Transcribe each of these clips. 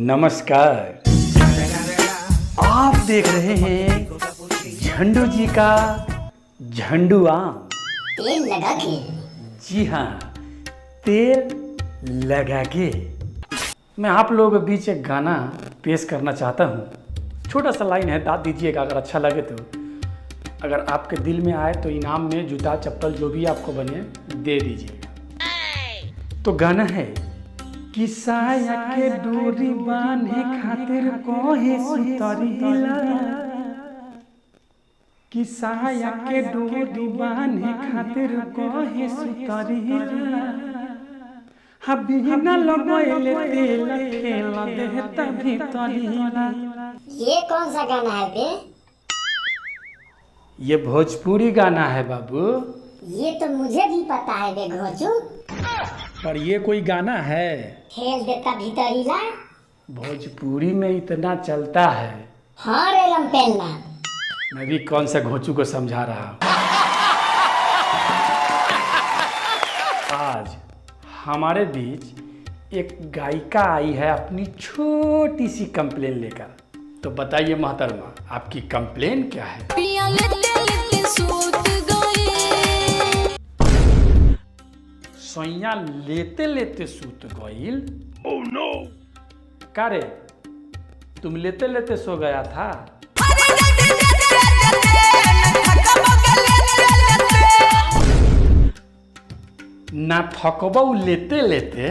नमस्कार। आप देख रहे हैं झंडू जी का झंडू आम। तेल लगा के। जी हाँ, तेल लगा के। मैं आप लोगों के बीच एक गाना पेश करना चाहता हूँ। छोटा सा लाइन है, दाद दीजिएगा अगर अच्छा लगे तो। अगर आपके दिल में आए तो इनाम में जूता चप्पल जो भी आपको बने दे दीजिएगा। तो गाना है कि साया के डोरी बांधे खातिर कोहे सुतरीला, कि साया के डोरी बांधे खातिर कोहे सुतरीला, बिना लगैले तेल खेला देहता भीतरीला। ये कौन सा गाना है बे? ये भोजपुरी गाना है बाबू। ये तो मुझे भी पता है बे घोचू। पर ये कोई गाना है? खेल देता भीतरीला। भोजपुरी में इतना चलता है। हाँ रे लंपेन्ना। मैं भी कौन सा घोचू को समझा रहा हूँ। आज हमारे बीच एक गायिका आई है अपनी छोटी सी कंप्लेन लेकर। तो बताइए मोहतरमा, आपकी कंप्लेन क्या है? सोइया लेते लेते सूत गईल। Oh no! का रे, तुम लेते लेते सो गया था? ना थकबऊ लेते लेते?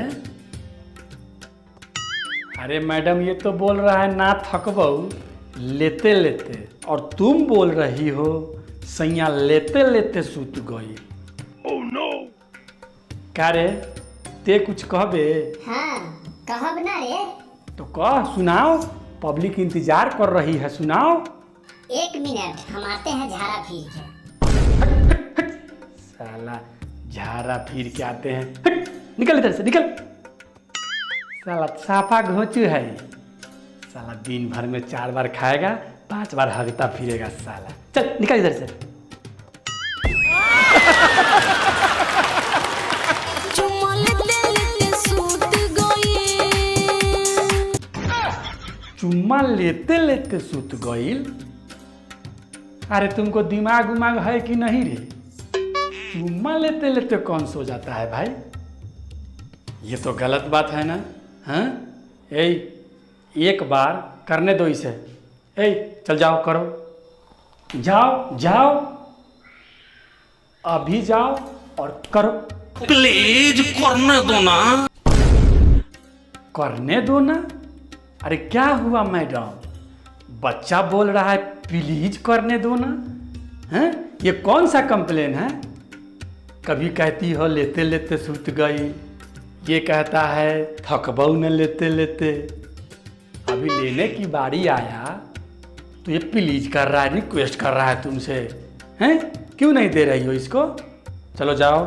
अरे मैडम, ये तो बोल रहा है ना थकबऊ लेते लेते, और तुम बोल रही हो सैया लेते लेते सूत गई। Oh no! का रे, ते कुछ कहबे? हाँ, कहब ना रे। तो कह, सुनाओ, पब्लिक इंतजार कर रही है, सुनाओ। 1 मिनट, हम आते हैं झाड़ा फिर के। साला झाड़ा फिर के आते हैं। हट, निकल इधर से, निकल। साला साफा घोंचू है। साला दिन भर में 4 बार खाएगा, 5 बार हगता फिरेगा साला। चल निकल इधर से। चुम्मा लेते लेते सूत गईल? अरे तुमको दिमाग उमाग है कि नहीं रे? चुम्मा लेते लेते कौन सो जाता है भाई? ये तो गलत बात है ना। हाँ, एक बार करने दो इसे। चल जाओ, करो, जाओ जाओ, अभी जाओ और करो। प्लीज करने दो ना। करने दो ना? अरे क्या हुआ मैडम, बच्चा बोल रहा है प्लीज करने दो ना? हैं? ये कौन सा कंप्लेन है? कभी कहती हो लेते लेते सूत गई, ये कहता है थकबऊ न लेते लेते। अभी लेने की बारी आया तो ये प्लीज कर रहा है, रिक्वेस्ट कर रहा है तुमसे। हैं? क्यों नहीं दे रही हो इसको? चलो जाओ,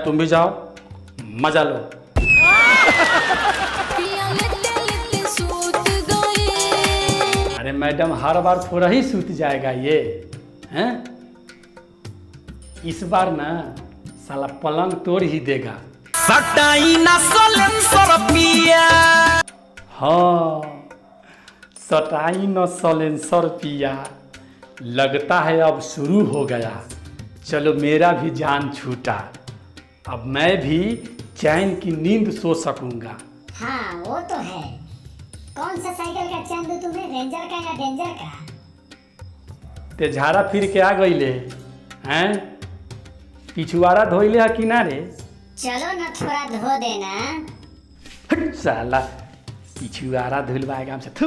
तुम भी जाओ, मजा लो। अरे मैडम, हर बार थोड़ा ही सूत जाएगा ये, हैं? इस बार ना साला पलंग तोड़ ही देगा। सटाई ना सलेंसर पिया। हाँ, सटाई न सलेंसर पिया। लगता है अब शुरू हो गया। चलो मेरा भी जान छूटा, अब मैं भी चैन की नींद सो सकूंगा। हाँ वो तो है। कौन सा साइकिल का चैन दूं तुम्हें, रेंजर का या डेंजर का? ते झाड़ा फिर के आ गईले हैं? पिछुआरा धोइले है किनारे? चलो ना थोड़ा धो देना। हट साला, पिछुआरा धुलवाएगा हमसे। थू।